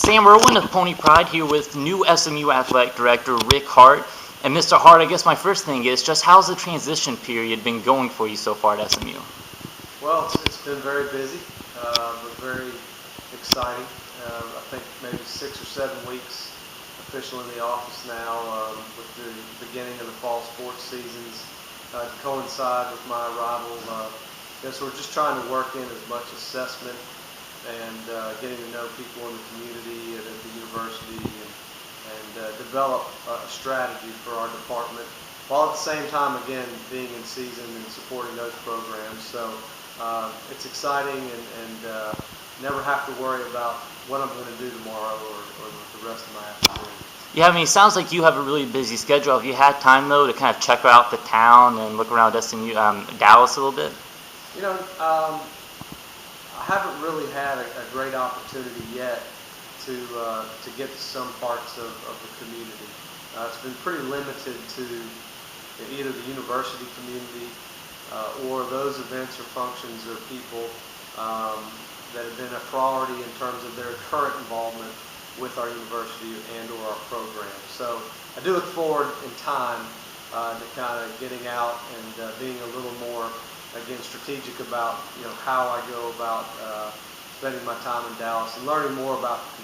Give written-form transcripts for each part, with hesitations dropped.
Sam Irwin of Pony Pride here with new SMU Athletic Director Rick Hart. And Mr. Hart, I guess my first thing is just how's the transition period been going for you so far at SMU? Well, it's been very busy, but very exciting. I think maybe 6 or 7 weeks official in the office now, with the beginning of the fall sports seasons to coincide with my arrival. So we're just trying to work in as much assessment and getting to know people in the community and at the university and develop a strategy for our department, while at the same time, again, being in season and supporting those programs. So it's exciting and never have to worry about what I'm going to do tomorrow or the rest of my afternoon. Yeah, I mean, it sounds like you have a really busy schedule. Have you had time, though, to kind of check out the town and look around SMU, Dallas a little bit? I haven't really had a great opportunity yet to get to some parts of the community. It's been pretty limited to either the university community or those events or functions or people that have been a priority in terms of their current involvement with our university and or our program. So I do look forward in time to kind of getting out and being a little more, again, strategic about how I go about spending my time in Dallas and learning more about the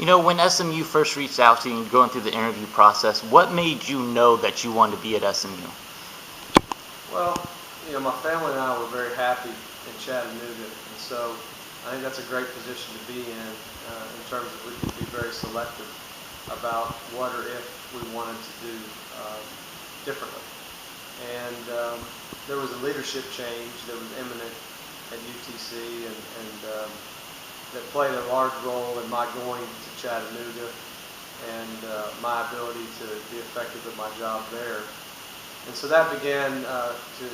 community. When SMU first reached out to you and going through the interview process, what made you know that you wanted to be at SMU? Well, my family and I were very happy in Chattanooga, and so I think that's a great position to be in terms of we can be very selective about what or if we wanted to do differently. And there was a leadership change that was imminent at UTC and that played a large role in my going to Chattanooga and my ability to be effective at my job there. And so that began to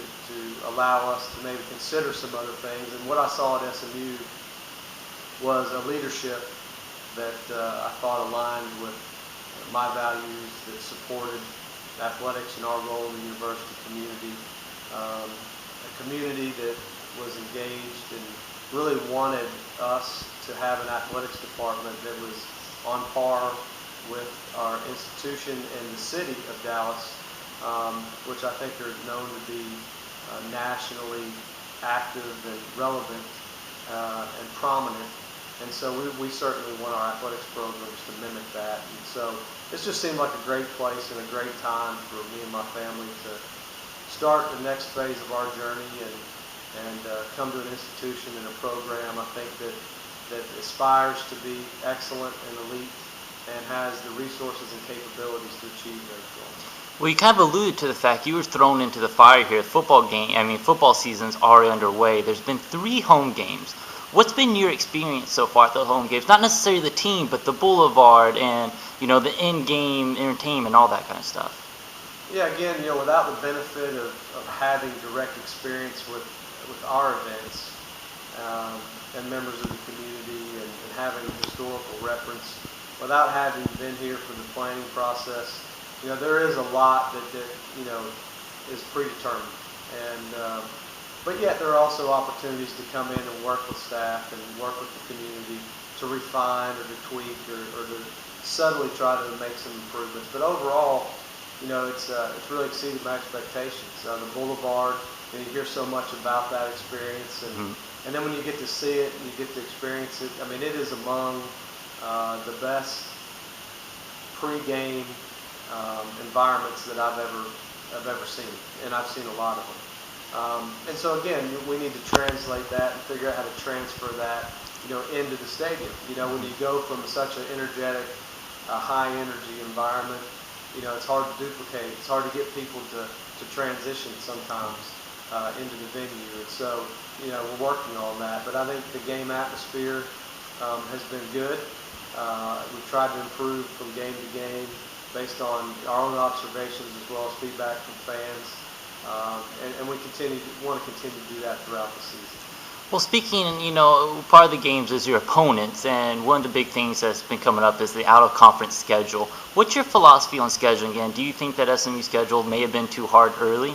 allow us to maybe consider some other things. And what I saw at SMU was a leadership that I thought aligned with my values, that supported athletics and our role in the university community, a community that was engaged and really wanted us to have an athletics department that was on par with our institution and the city of Dallas, which I think are known to be nationally active and relevant and prominent. And so we certainly want our athletics programs to mimic that. And so this just seemed like a great place and a great time for me and my family to start the next phase of our journey and come to an institution and a program, I think, that aspires to be excellent and elite and has the resources and capabilities to achieve those goals. Well, you kind of alluded to the fact you were thrown into the fire here. Football season's already underway. There's been 3 home games. What's been your experience so far at the home games? Not necessarily the team, but the boulevard and, the in-game entertainment, all that kind of stuff. Yeah, again, without the benefit of having direct experience with our events and members of the community and having historical reference, without having been here for the planning process, there is a lot that is predetermined. But yet there are also opportunities to come in and work with staff and work with the community to refine or to tweak or to subtly try to make some improvements. But overall, it's really exceeded my expectations. The Boulevard, you hear so much about that experience, and then when you get to see it and you get to experience it, I mean, it is among the best pre-game environments that I've ever seen, and I've seen a lot of them. And so again, we need to translate that and figure out how to transfer that, into the stadium. When you go from such an energetic, high energy environment, it's hard to duplicate. It's hard to get people to transition sometimes into the venue. And so, we're working on that. But I think the game atmosphere has been good. We've tried to improve from game to game based on our own observations as well as feedback from fans. And we want to continue to do that throughout the season. Well, speaking, part of the games is your opponents, and one of the big things that's been coming up is the out-of-conference schedule. What's your philosophy on scheduling again? Do you think that SMU's schedule may have been too hard early?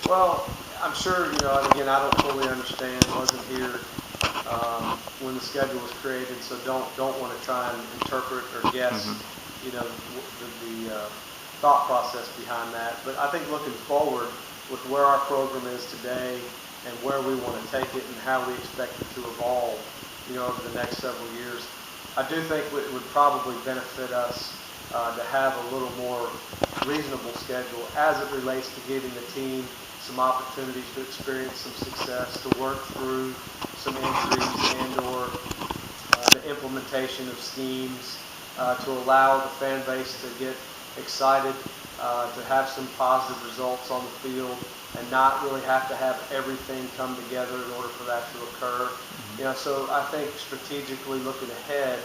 Well, I'm sure, again, I don't fully understand, wasn't here when the schedule was created, so don't want to try and interpret or guess, the thought process behind that. But I think looking forward with where our program is today and where we want to take it and how we expect it to evolve, over the next several years, I do think it would probably benefit us to have a little more reasonable schedule as it relates to giving the team some opportunities to experience some success, to work through some injuries and/or the implementation of schemes, to allow the fan base to get excited, to have some positive results on the field, and not really have to have everything come together in order for that to occur. So I think strategically looking ahead,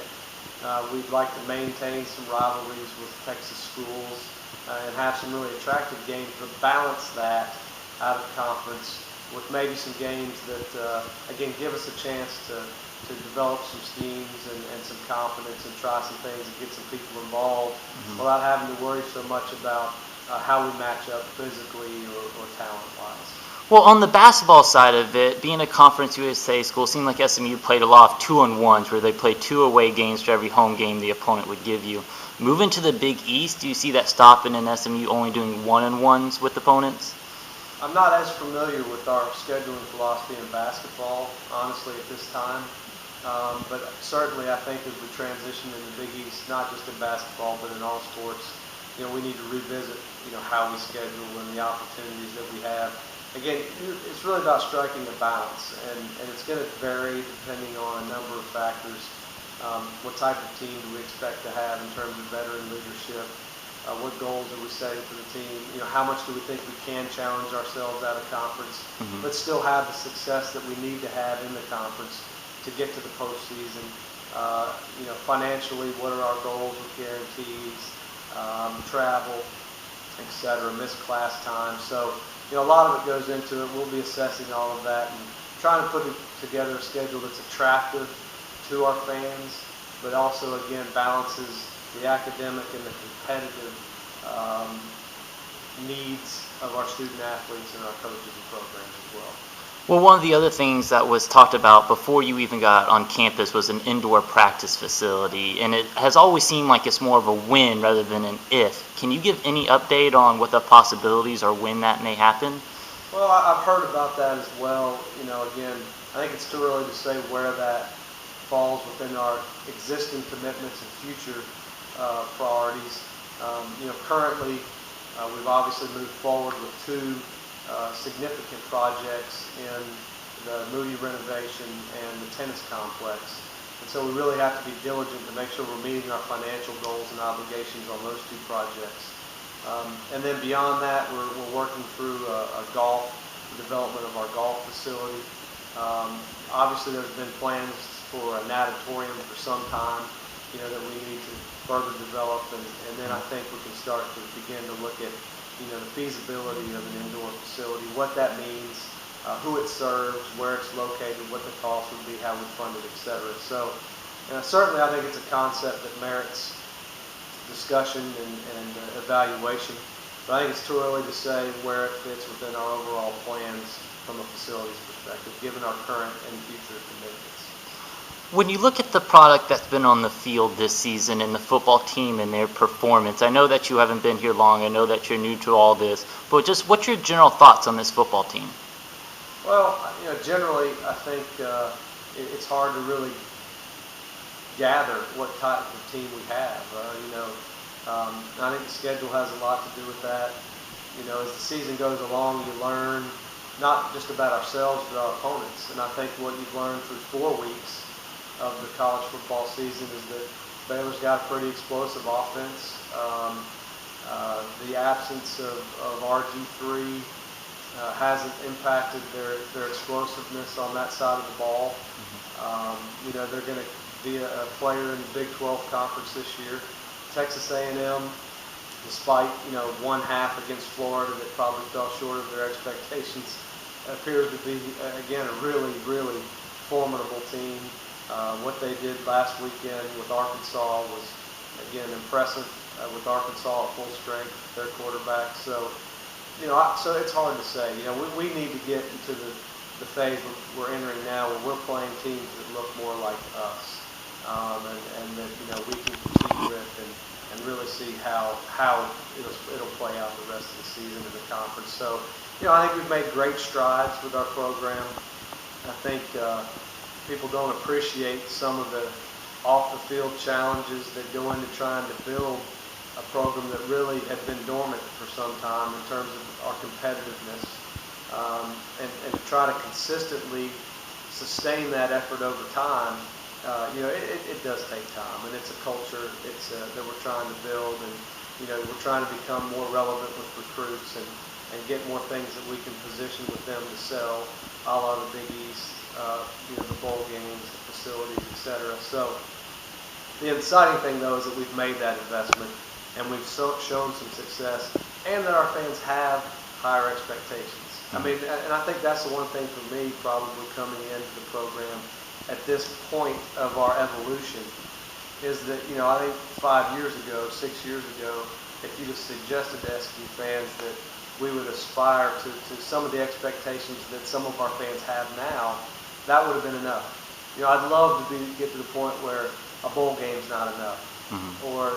we'd like to maintain some rivalries with Texas schools and have some really attractive games, but balance that out of conference with maybe some games that, again, give us a chance to develop some schemes and some confidence and try some things and get some people involved without having to worry so much about how we match up physically or talent-wise. Well, on the basketball side of it, being a Conference USA school, it seemed like SMU played a lot of 2-on-1s where they played 2 away games for every home game the opponent would give you. Moving to the Big East, do you see that stopping in SMU only doing 1-on-1s with opponents? I'm not as familiar with our scheduling philosophy in basketball, honestly, at this time. But certainly I think as we transition in the Big East, not just in basketball, but in all sports, we need to revisit, how we schedule and the opportunities that we have. Again, it's really about striking a balance, and it's going to vary depending on a number of factors. What type of team do we expect to have in terms of veteran leadership? What goals are we setting for the team? How much do we think we can challenge ourselves out of conference, but still have the success that we need to have in the conference to get to the postseason? Financially, what are our goals with guarantees, travel, etc., missed class time? So, a lot of it goes into it. We'll be assessing all of that and trying to put together a schedule that's attractive to our fans, but also, again, balances the academic and the competitive needs of our student athletes and our coaches and programs as well. Well, one of the other things that was talked about before you even got on campus was an indoor practice facility, and it has always seemed like it's more of a when rather than an if. Can you give any update on what the possibilities are when that may happen? Well, I've heard about that as well. Again, I think it's too early to say where that falls within our existing commitments and future priorities. Currently, we've obviously moved forward with 2 significant projects in the Moody renovation and the tennis complex. And so we really have to be diligent to make sure we're meeting our financial goals and obligations on those 2 projects. And then beyond that, we're working through the development of our golf facility. Obviously, there's been plans for a natatorium for some time, that we need to further develop. And then I think we can start to begin to look at the feasibility of an indoor facility, what that means, who it serves, where it's located, what the cost would be, how we fund it, etc. So certainly I think it's a concept that merits discussion and evaluation, but I think it's too early to say where it fits within our overall plans from a facilities perspective, given our current and future commitments. When you look at the product that's been on the field this season and the football team and their performance, I know that you haven't been here long, I know that you're new to all this, but just what's your general thoughts on this football team? Well, generally I think it's hard to really gather what type of team we have. I think the schedule has a lot to do with that. As the season goes along, you learn not just about ourselves, but our opponents. And I think what you've learned through 4 weeks of the college football season is that Baylor's got a pretty explosive offense. The absence of RG3 hasn't impacted their explosiveness on that side of the ball. They're going to be a player in the Big 12 conference this year. Texas A&M, despite one half against Florida that probably fell short of their expectations, appears to be again a really, really formidable team. What they did last weekend with Arkansas was again impressive. With Arkansas at full strength, their quarterback. So so it's hard to say. We need to get into the the phase we're entering now, where we're playing teams that look more like us, and that we can compete with, and really see how it'll play out the rest of the season in the conference. So, I think we've made great strides with our program. I think people don't appreciate some of the off-the-field challenges that go into trying to build a program that really had been dormant for some time in terms of our competitiveness, and to try to consistently sustain that effort over time. It does take time, and it's a culture that we're trying to build, and we're trying to become more relevant with recruits and get more things that we can position with them to sell, a la the Big East, the bowl games, the facilities, etc. So the exciting thing, though, is that we've made that investment, and we've shown some success, and that our fans have higher expectations. I mean, and I think that's the one thing for me, probably coming into the program at this point of our evolution, is that, I think 5 years ago, 6 years ago, if you'd have suggested to SMU fans that we would aspire to some of the expectations that some of our fans have now, that would have been enough. I'd love to get to the point where a bowl game's not enough, or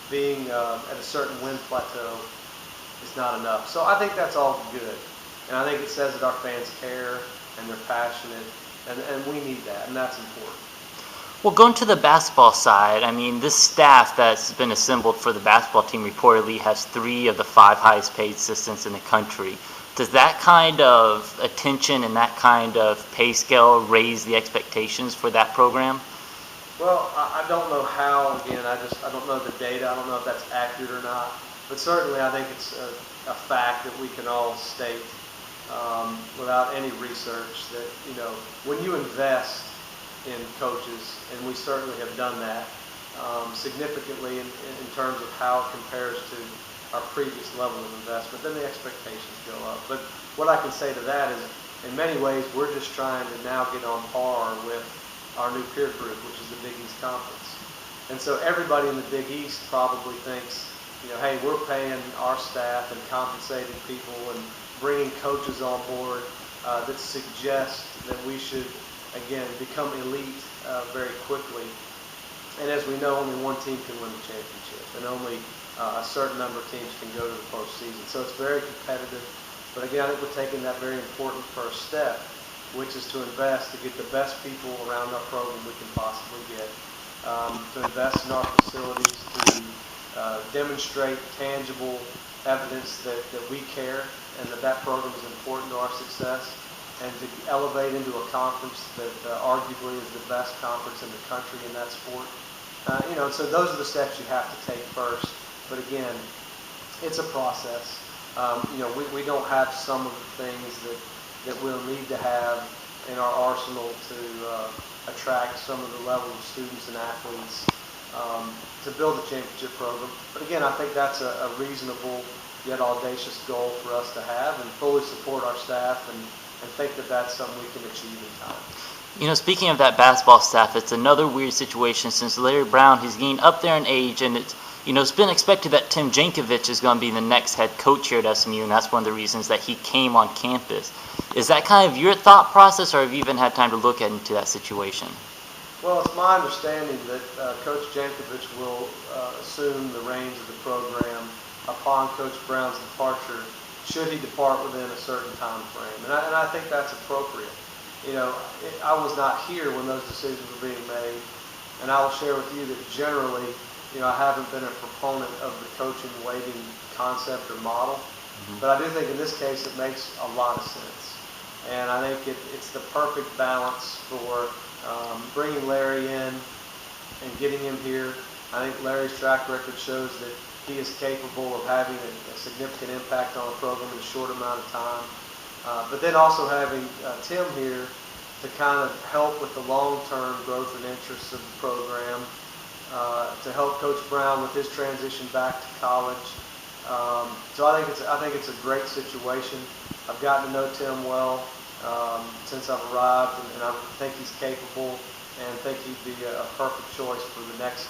being at a certain win plateau is not enough. So I think that's all good, and I think it says that our fans care and they're passionate, and we need that, and that's important. Well, going to the basketball side, I mean, this staff that's been assembled for the basketball team reportedly has 3 of the 5 highest paid assistants in the country. Does that kind of attention and that kind of pay scale raise the expectations for that program? Well, I don't know how. Again, I don't know the data. I don't know if that's accurate or not. But certainly, I think it's a fact that we can all state without any research that when you invest in coaches, and we certainly have done that significantly in terms of how it compares to our previous level of investment, then the expectations go up. But what I can say to that is, in many ways, we're just trying to now get on par with our new peer group, which is the Big East Conference. And so everybody in the Big East probably thinks, hey, we're paying our staff and compensating people and bringing coaches on board that suggest that we should, again, become elite very quickly. And as we know, only one team can win the championship, and only a certain number of teams can go to the postseason. So it's very competitive. But again, I think we're taking that very important first step, which is to invest to get the best people around our program we can possibly get, to invest in our facilities, to demonstrate tangible evidence that we care and that program is important to our success, and to elevate into a conference that arguably is the best conference in the country in that sport. So those are the steps you have to take first. But again, it's a process. We don't have some of the things that we'll need to have in our arsenal to attract some of the level of students and athletes to build a championship program. But again, I think that's a reasonable yet audacious goal for us to have, and fully support our staff and think that that's something we can achieve in time. Speaking of that basketball staff, it's another weird situation since Larry Brown, he's getting up there in age, and it's been expected that Tim Jankovich is going to be the next head coach here at SMU, and that's one of the reasons that he came on campus. Is that kind of your thought process, or have you even had time to look into that situation? Well, it's my understanding that Coach Jankovic will assume the reins of the program upon Coach Brown's departure, should he depart within a certain time frame. And I think that's appropriate. I was not here when those decisions were being made, and I will share with you that generally, I haven't been a proponent of the coaching waiting concept or model, but I do think in this case it makes a lot of sense. And I think it's the perfect balance for bringing Larry in and getting him here. I think Larry's track record shows that he is capable of having a significant impact on a program in a short amount of time. But then also having Tim here to kind of help with the long-term growth and interests of the program, to help Coach Brown with his transition back to college. So I think it's a great situation. I've gotten to know Tim well since I've arrived, and I think he's capable, and think he'd be a perfect choice for the next.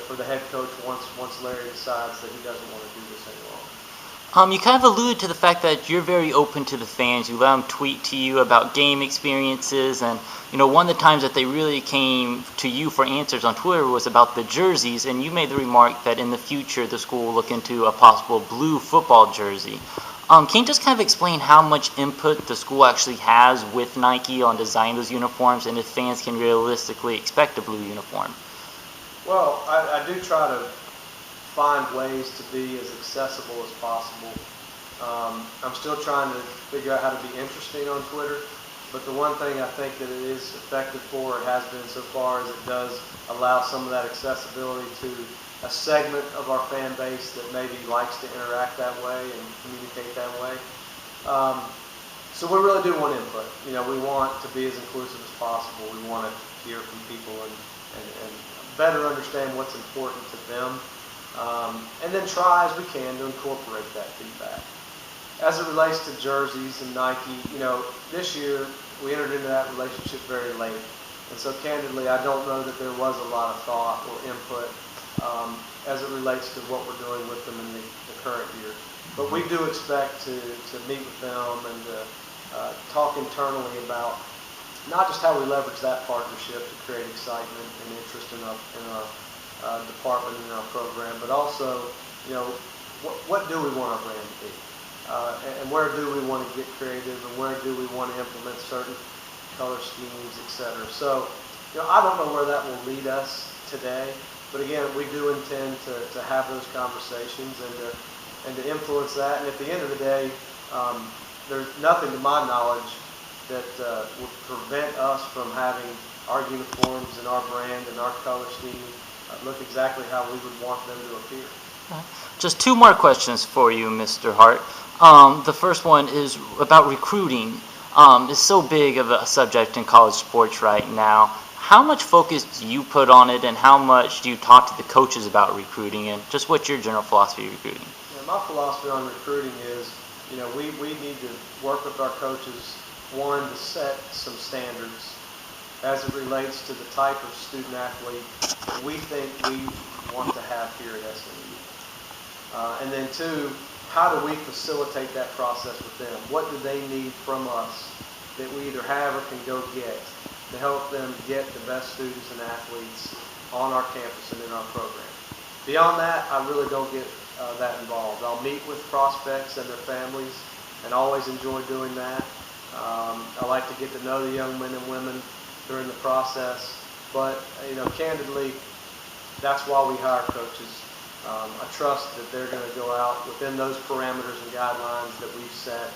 For the head coach once Larry decides that he doesn't want to do this any longer. You kind of alluded to the fact that you're very open to the fans. You let them tweet to you about game experiences, and one of the times that they really came to you for answers on Twitter was about the jerseys, and you made the remark that in the future the school will look into a possible blue football jersey. Can you just kind of explain how much input the school actually has with Nike on designing those uniforms, and if fans can realistically expect a blue uniform? Well, I do try to find ways to be as accessible as possible. I'm still trying to figure out how to be interesting on Twitter, but the one thing I think that it is effective for, it has been so far, is it does allow some of that accessibility to a segment of our fan base that maybe likes to interact that way and communicate that way. So we really do want input. We want to be as inclusive as possible. We want to hear from people and better understand what's important to them. And then try as we can to incorporate that feedback. As it relates to jerseys and Nike, this year we entered into that relationship very late. And so candidly, I don't know that there was a lot of thought or input as it relates to what we're doing with them in the current year. But we do expect to meet with them and to talk internally about not just how we leverage that partnership to create excitement and interest in our department and our program, but also, what do we want our brand to be? And where do we want to get creative, and where do we want to implement certain color schemes, et cetera. So, I don't know where that will lead us today, but again, we do intend to have those conversations and to influence that. And at the end of the day, there's nothing to my knowledge that would prevent us from having our uniforms and our brand and our color scheme look exactly how we would want them to appear. Just two more questions for you, Mr. Hart. The first one is about recruiting. It's so big of a subject in college sports right now. How much focus do you put on it, and how much do you talk to the coaches about recruiting, and just what's your general philosophy of recruiting? My philosophy on recruiting is, we need to work with our coaches, one, to set some standards as it relates to the type of student athlete that we think we want to have here at SMU. And then two, how do we facilitate that process with them? What do they need from us that we either have or can go get to help them get the best students and athletes on our campus and in our program? Beyond that, I really don't get that involved. I'll meet with prospects and their families, and always enjoy doing that. I like to get to know the young men and women during the process, but candidly, that's why we hire coaches. I trust that they're going to go out within those parameters and guidelines that we've set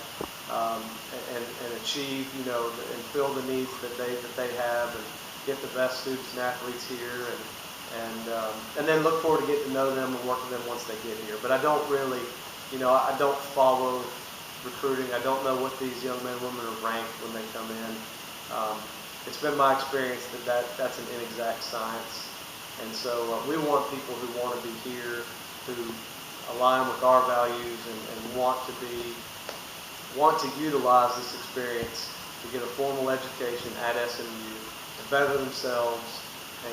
and achieve, and fill the needs that they have, and get the best students and athletes here, and then look forward to getting to know them and work with them once they get here. But I don't really, I don't follow recruiting. I don't know what these young men and women are ranked when they come in. It's been my experience that's an inexact science. And so we want people who want to be here, who align with our values and want to utilize this experience to get a formal education at SMU, to better themselves,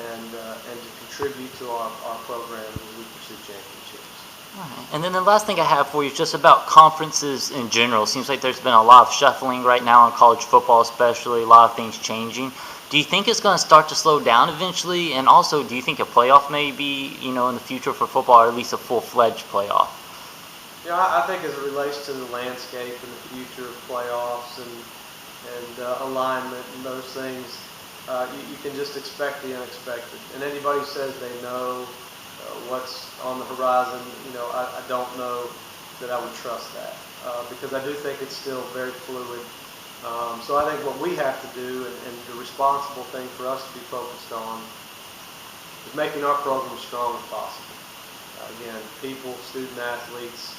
and to contribute to our program as we pursue championships. All right. And then the last thing I have for you is just about conferences in general. It seems like there's been a lot of shuffling right now in college football, especially, a lot of things changing. Do you think it's going to start to slow down eventually? And also, do you think a playoff may be, in the future for football, or at least a full-fledged playoff? I think as it relates to the landscape and the future of playoffs and alignment and those things, you can just expect the unexpected. And anybody who says they know what's on the horizon, I don't know that I would trust that because I do think it's still very fluid. So I think what we have to do, and the responsible thing for us to be focused on, is making our program as strong as possible. Again, people, student athletes,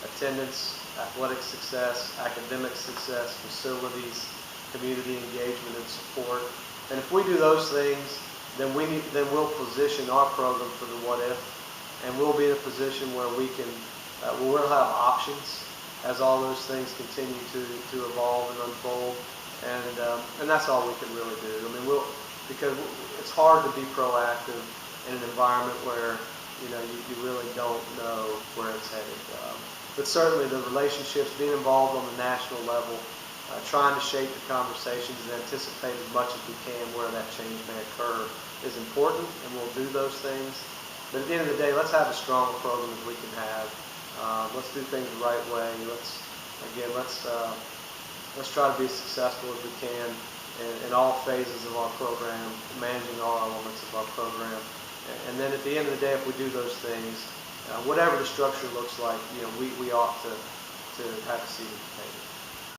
attendance, athletic success, academic success, facilities, community engagement and support. And if we do those things, then we'll position our program for the what if, and we'll be in a position where we'll have options as all those things continue to evolve and unfold, and that's all we can really do. I mean, because it's hard to be proactive in an environment where you really don't know where it's headed. but certainly the relationships, being involved on the national level, trying to shape the conversations and anticipate as much as we can where that change may occur is important, and we'll do those things. But at the end of the day, let's have as strong a program as we can have. Let's do things the right way. Let's try to be as successful as we can in all phases of our program, managing all elements of our program. And then at the end of the day, if we do those things, whatever the structure looks like, we ought to have a seat at the table.